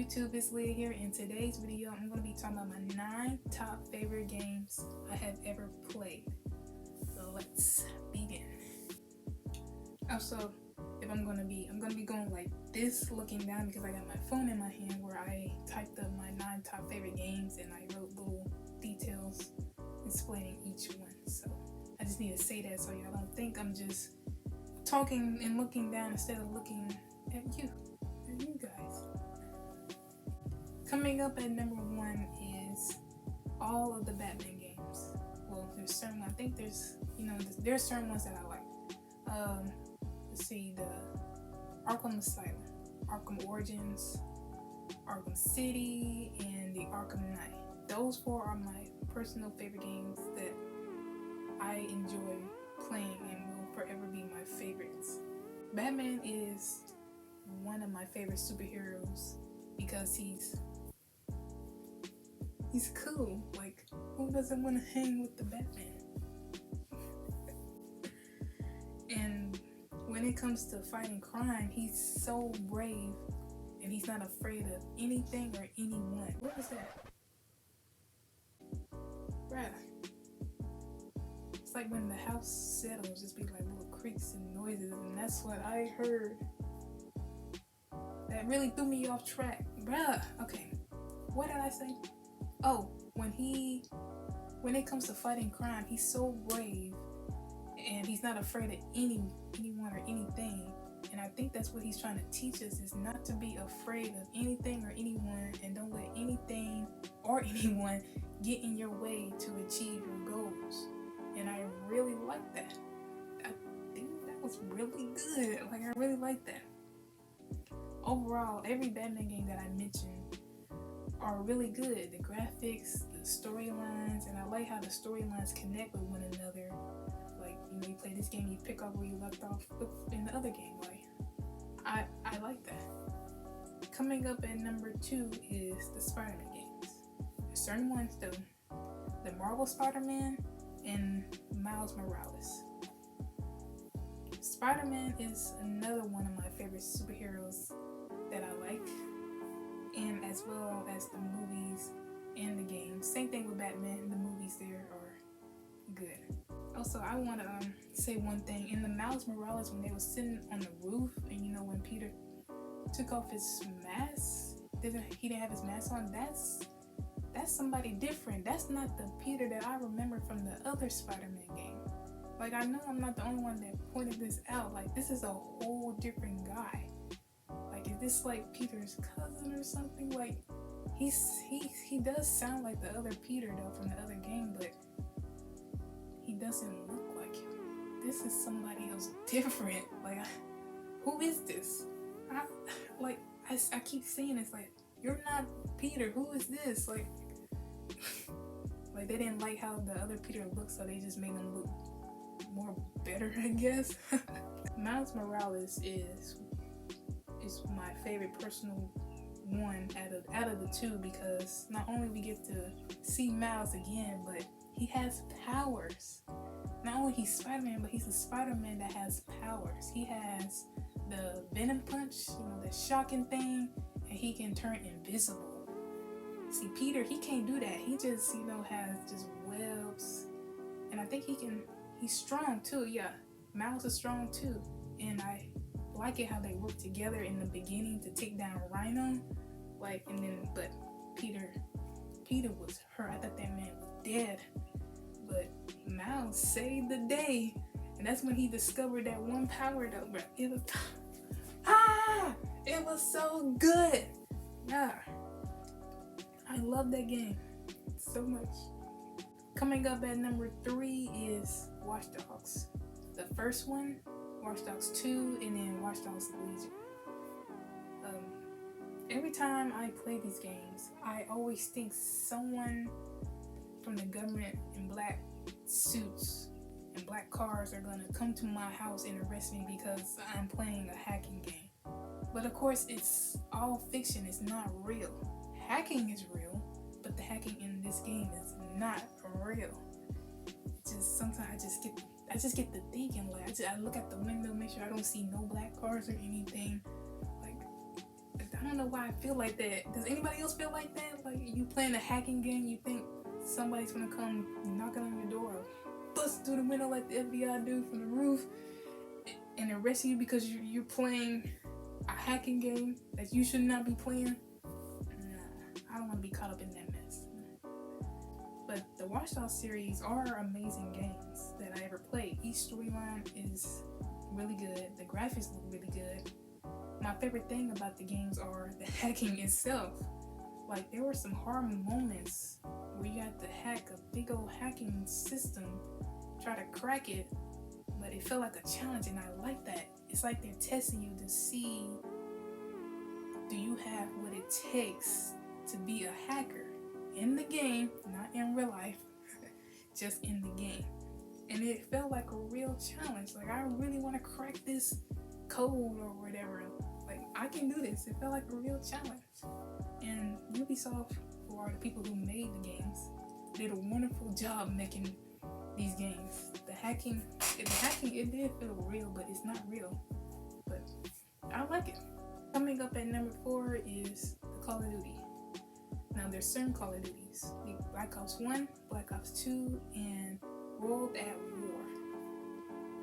YouTube, it's Leah here. In today's video, I'm going to be talking about my 9 top favorite games I have ever played. So let's begin. Also, if I'm going to be going like this, looking down, because I got my phone in my hand where I typed up my 9 top favorite games and I wrote little details explaining each one. So I just need to say that so y'all don't think I'm just talking and looking down instead of looking at you guys. Coming up at number 1 is all of the Batman games. Well, there's certain, I think there's certain ones that I like. Let's see, the Arkham Asylum, Arkham Origins, Arkham City, and the Arkham Knight. Those 4 are my personal favorite games that I enjoy playing and will forever be my favorites. Batman is one of my favorite superheroes because he's cool. Like, who doesn't want to hang with the Batman? And when it comes to fighting crime, he's so brave and he's not afraid of anything or anyone. What was that? Bruh. It's like when the house settles, just be like little creaks and noises, and that's what I heard. That really threw me off track. Bruh. Okay. What did I say? Oh, when it comes to fighting crime, he's so brave and he's not afraid of anyone or anything. And I think that's what he's trying to teach us, is not to be afraid of anything or anyone, and don't let anything or anyone get in your way to achieve your goals. And I really like that. I think that was really good. Like, I really like that. Overall, every Batman game that I mentioned are really good. The graphics, the storylines, and I like how the storylines connect with one another. Like, you play this game, you pick up where you left off in the other game. Like, I like that. Coming up at number 2 is the Spider-Man games. There's certain ones though. The Marvel Spider-Man and Miles Morales. Spider-Man is another one of my favorite superheroes that I like, and as well as the movies and the games. Same thing with Batman, the movies there are good. Also, I want to say one thing. In the Miles Morales, when they were sitting on the roof, and when Peter took off his mask, he didn't have his mask on, that's somebody different. That's not the Peter that I remember from the other Spider-Man game. Like, I know I'm not the only one that pointed this out. Like, this is a whole different guy. Like, is this like Peter's cousin or something? Like, he does sound like the other Peter though from the other game, but he doesn't look like him. This is somebody else different. Like, who is this? I keep saying it's like, you're not Peter. Who is this? Like they didn't like how the other Peter looked, so they just made him look more better, I guess. Miles Morales is my favorite personal one out of the 2, because not only we get to see Miles again, but he has powers. Not only he's Spider-Man, but he's a Spider-Man that has powers. He has the Venom Punch, the shocking thing, and he can turn invisible. See, Peter, he can't do that. He just, has just webs. And I think he's strong too. Yeah, Miles is strong too. And I like it how they work together in the beginning to take down Rhino. But Peter was hurt. I thought that man was dead. But Miles saved the day. And that's when he discovered that one power though, bro. It was so good. Yeah. I love that game so much. Coming up at number 3 is Watch Dogs. The first one, Watch Dogs 2, and then Watch Dogs Legion. Every time I play these games, I always think someone from the government in black suits and black cars are gonna come to my house and arrest me because I'm playing a hacking game. But of course, it's all fiction. It's not real. Hacking is real, but the hacking in this game is not real. Sometimes I just get to thinking, like, I look at the window, make sure I don't see no black cars or anything. Like, I don't know why I feel like that. Does anybody else feel like that? Like you playing a hacking game, you think somebody's gonna come knocking on your door, or bust through the window like the FBI do from the roof, and arrest you because you're playing a hacking game that you should not be playing? Nah, I don't want to be caught up in that mess. But the Watch Dogs series are amazing games that I ever played. Each storyline is really good. The graphics look really good. My favorite thing about the games are the hacking itself. Like, there were some hard moments where you had to hack a big old hacking system, try to crack it, but it felt like a challenge, and I like that. It's like they're testing you to see, do you have what it takes to be a hacker in the game, not in real life, just in the game. And it felt like a real challenge. Like, I really want to crack this code or whatever. Like, I can do this. It felt like a real challenge. And Ubisoft, who are the people who made the games, did a wonderful job making these games. The hacking, it did feel real, but it's not real. But I like it. Coming up at number 4 is the Call of Duty. Now, there's certain Call of Duties, like Black Ops 1, Black Ops 2, and World at War.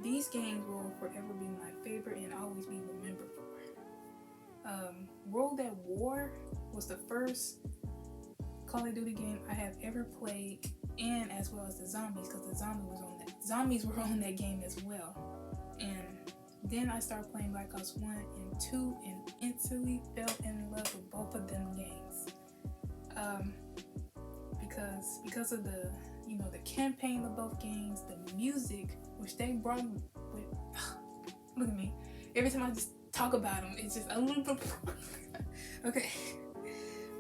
These games will forever be my favorite and always be remembered for. World at War was the first Call of Duty game I have ever played, and as well as the zombies, because the zombies were on that game as well. And then I started playing Black Ops 1 and 2 and instantly fell in love with both of them games. Because of the campaign of both games, the music which they brought with look at me. Every time I just talk about them, it's just a little bit okay.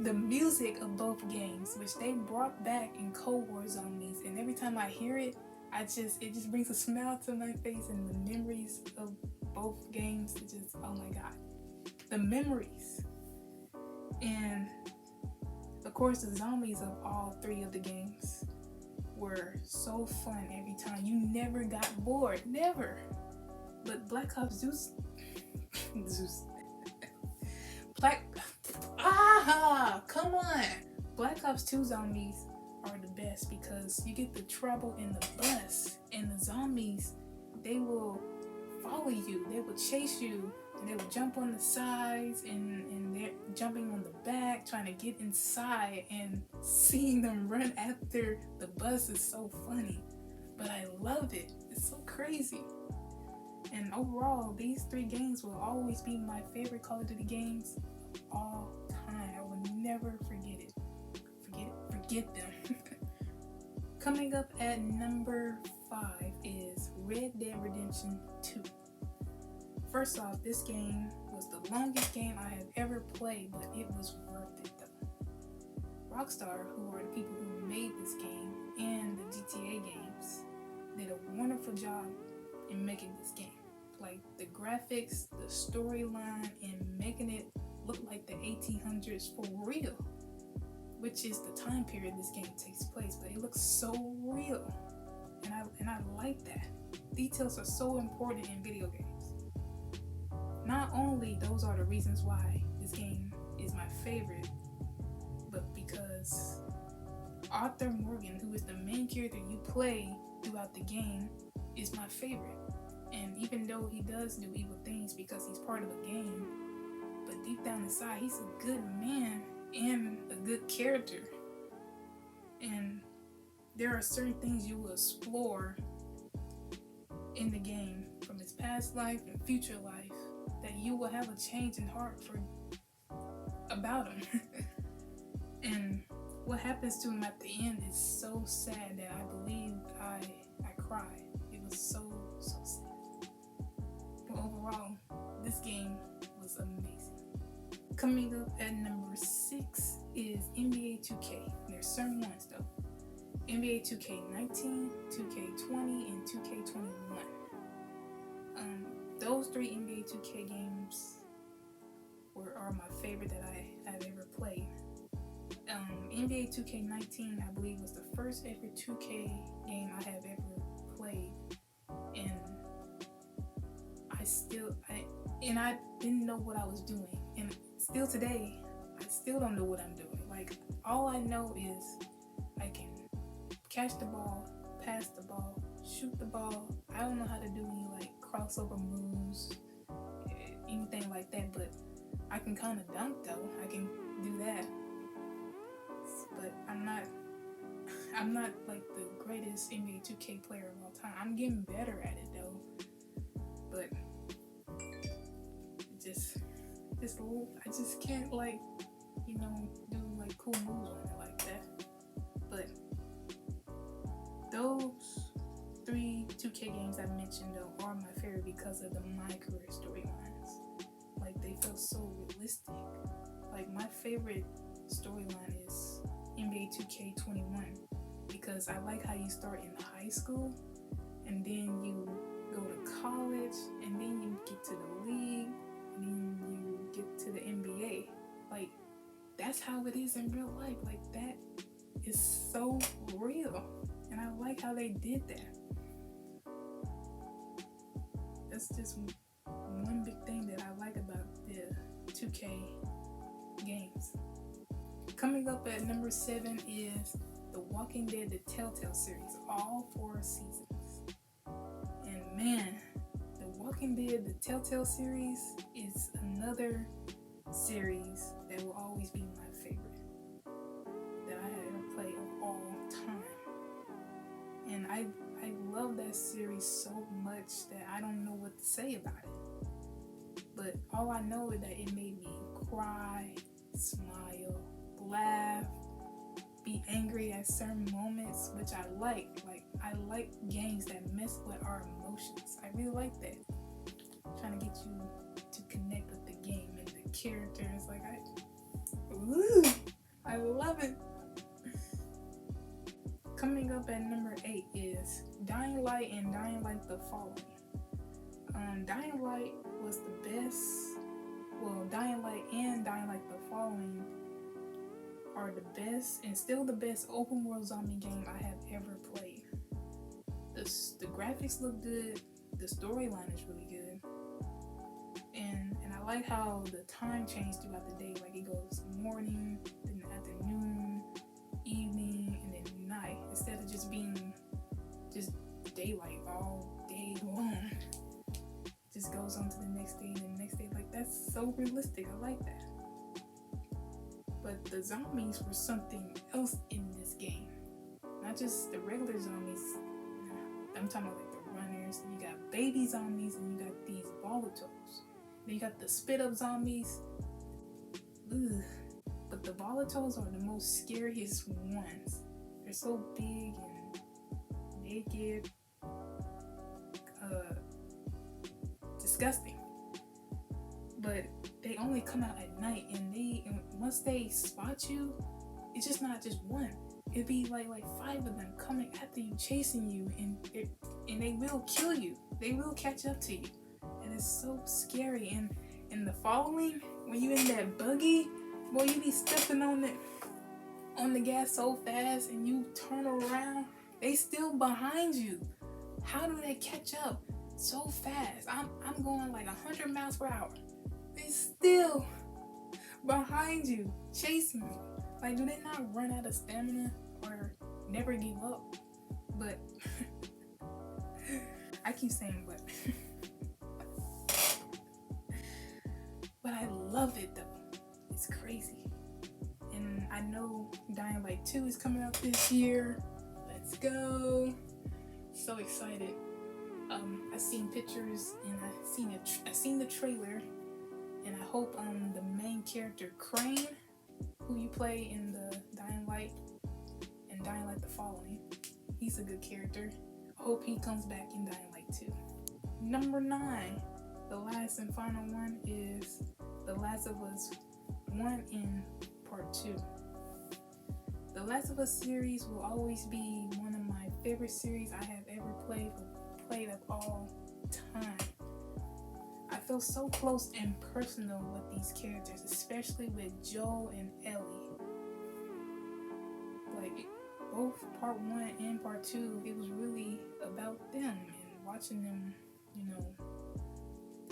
The music of both games, which they brought back in Cold War Zombies, and every time I hear it, it just brings a smile to my face, and the memories of both games, it just, oh my god, the memories. And of course, the zombies of all 3 of the games were so fun every time. You never got bored, never. But Black Ops come on. Black Ops 2 zombies are the best because you get the trouble in the bus, and the zombies, they will follow you, they will chase you, and they will jump on the sides, and they're jumping on the back, trying to get inside, and seeing them run after the bus is so funny. But I love it. It's so crazy. And overall, these 3 games will always be my favorite Call of Duty games of all time. I will never forget it. Forget them. Coming up at number 5 is Red Dead Redemption 2. First off, this game was the longest game I have ever played, but it was worth it though. Rockstar, who are the people who made this game and the GTA games, did a wonderful job in making this game. Like the graphics, the storyline, and making it look like the 1800s for real, which is the time period this game takes place, but it looks so real. And I like that. Details are so important in video games. Not only those are the reasons why this game is my favorite, but because Arthur Morgan, who is the main character you play throughout the game, is my favorite. And even though he does do evil things because he's part of the game, but deep down inside, he's a good man and a good character. And there are certain things you will explore in the game from his past life and future life that you will have a change in heart about him. And what happens to him at the end is so sad that I believe I cried. It was so sad. But overall, this game was amazing. Coming up at number 6 is NBA 2K. There's certain ones though. NBA 2K19, 2K20, and 2K21. Those 3 NBA 2K games are my favorite that I've ever played. NBA 2K19, I believe, was the first ever 2K game I have ever played, and I didn't know what I was doing, and still today, I still don't know what I'm doing. Like, all I know is I can catch the ball, pass the ball, shoot the ball. I don't know how to do any like crossover moves, anything like that, but I can kind of dunk though. I can do that. But I'm not like the greatest NBA2K player of all time. I'm getting better at it though. But I just can't like, do like cool moves on it like that. But those 3 2K games I mentioned though are my favorite because of the My Career storylines. Like, they feel so realistic. Like, my favorite storyline is NBA2K21 because I like how you start in high school and then you go to college and then you get to the league and then you get to the NBA. Like, that's how it is in real life. Like, that is so real, and I like how they did that. That's just one big thing that I like about the 2K games. Coming up at number 7 is The Walking Dead, the Telltale series, all 4 seasons. And man, The Walking Dead, the Telltale series is another series that will always be my favorite that I had ever played of all time. And I love that series so much that I don't know what to say about it. But all I know is that it made me cry, smile, laugh, be angry at certain moments, which I like. Like, I like games that mess with our emotions. I really like that. I'm trying to get you to connect with the game and the characters. Like, I love it. Coming up at number 8 is Dying Light and Dying Light the Following. Dying Light was the best. Well, Dying Light and Dying Light the Following are the best and still the best open world zombie game I have ever played. The graphics look good. The storyline is really good. And I like how the time changes throughout the day. Like, it goes morning, then afternoon, evening, and then night, instead of just being just daylight all day long. Just goes on to the next day and the next day. Like, that's so realistic. I like that. But the zombies were something else in this game. Not just the regular zombies. I'm talking about like the runners. You got baby zombies and you got these volatiles. Then you got the spit up zombies. Ugh. But the volatiles are the most scariest ones. They're so big and naked. Disgusting. But they only come out at night, and once they spot you, it's just not just one. It'd be like 5 of them coming after you, chasing you, and they will kill you. They will catch up to you, and it's so scary. And the following, when you in that buggy, boy, you be stepping on the gas so fast, and you turn around, they still behind you. How do they catch up so fast? I'm going like 100 miles per hour. They still behind you, chasing you. Like, do they not run out of stamina or never give up? But I keep saying but. But I love it though. It's crazy. And I know Dying Light 2 is coming out this year. Let's go. So excited. I've seen pictures and I've seen the trailer. And I hope the main character, Crane, who you play in the Dying Light and Dying Light the Following, he's a good character. I hope he comes back in Dying Light 2. Number 9, the last and final one, is The Last of Us 1 and Part 2. The Last of Us series will always be one of my favorite series I have ever played of all time. I feel so close and personal with these characters, especially with Joel and Ellie. Like, both Part 1 and Part 2, it was really about them and watching them,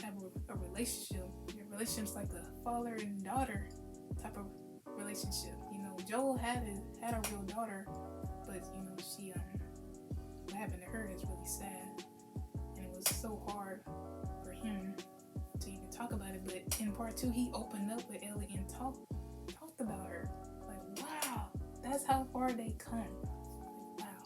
have a relationship. Their relationship's like a father and daughter type of relationship. You know, Joel had a real daughter, but you know, she what happened to her is really sad, and it was so hard for him to even talk about it. But in part 2, he opened up with Ellie and talked about her. Like, wow, that's how far they come. Like, wow.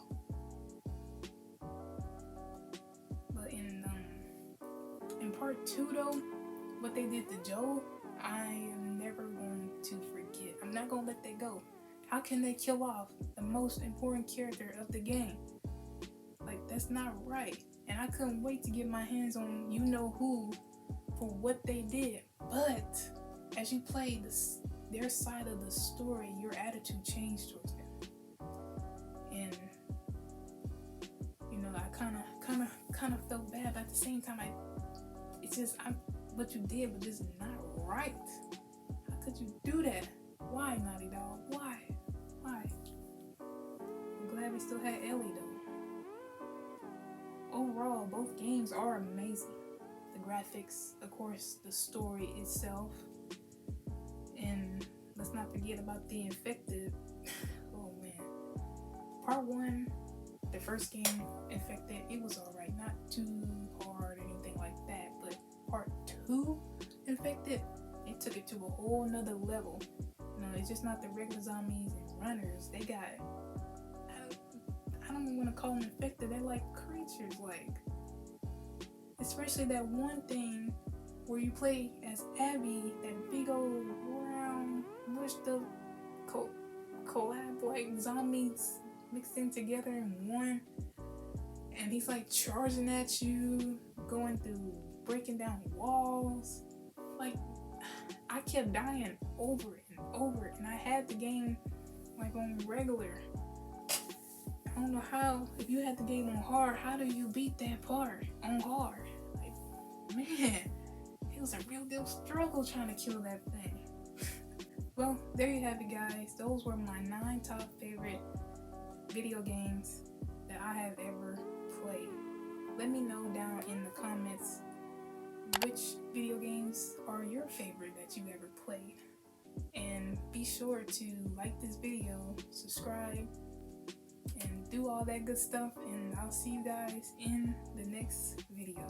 But in part 2 though, what they did to Joel, I am never going to forget. I'm not gonna let that go. How can they kill off the most important character of the game? Like, that's not right. And I couldn't wait to get my hands on you know who for what they did. But as you play their side of the story, your attitude changed towards them. And you know, I kind of felt bad, but at the same time, it's just what you did was just not right. How could you do that? Why, Naughty Dog? Why? I'm glad we still had Ellie though. Overall, both games are amazing. The graphics, of course, the story itself, and let's not forget about the Infected. Oh man, part 1, the first game, Infected, it was alright, not too hard or anything like that. But part 2, Infected, it took it to a whole nother level. You know, it's just not the regular zombies and runners. They got, I don't even want to call them infected. They're like creatures, like, especially that one thing where you play as Abby, that big old round, mushed up, collab like zombies mixed in together in one, and he's like charging at you, going through, breaking down walls. Like, I kept dying over and over, and I had the game like on regular. I don't know how, if you had the game on hard, how do you beat that part on hard? Like, man, it was a real deal struggle trying to kill that thing. Well, there you have it, guys. Those were my 9 top favorite video games that I have ever played. Let me know down in the comments which video games are your favorite that you ever played. And be sure to like this video, subscribe, and do all that good stuff. And I'll see you guys in the next video.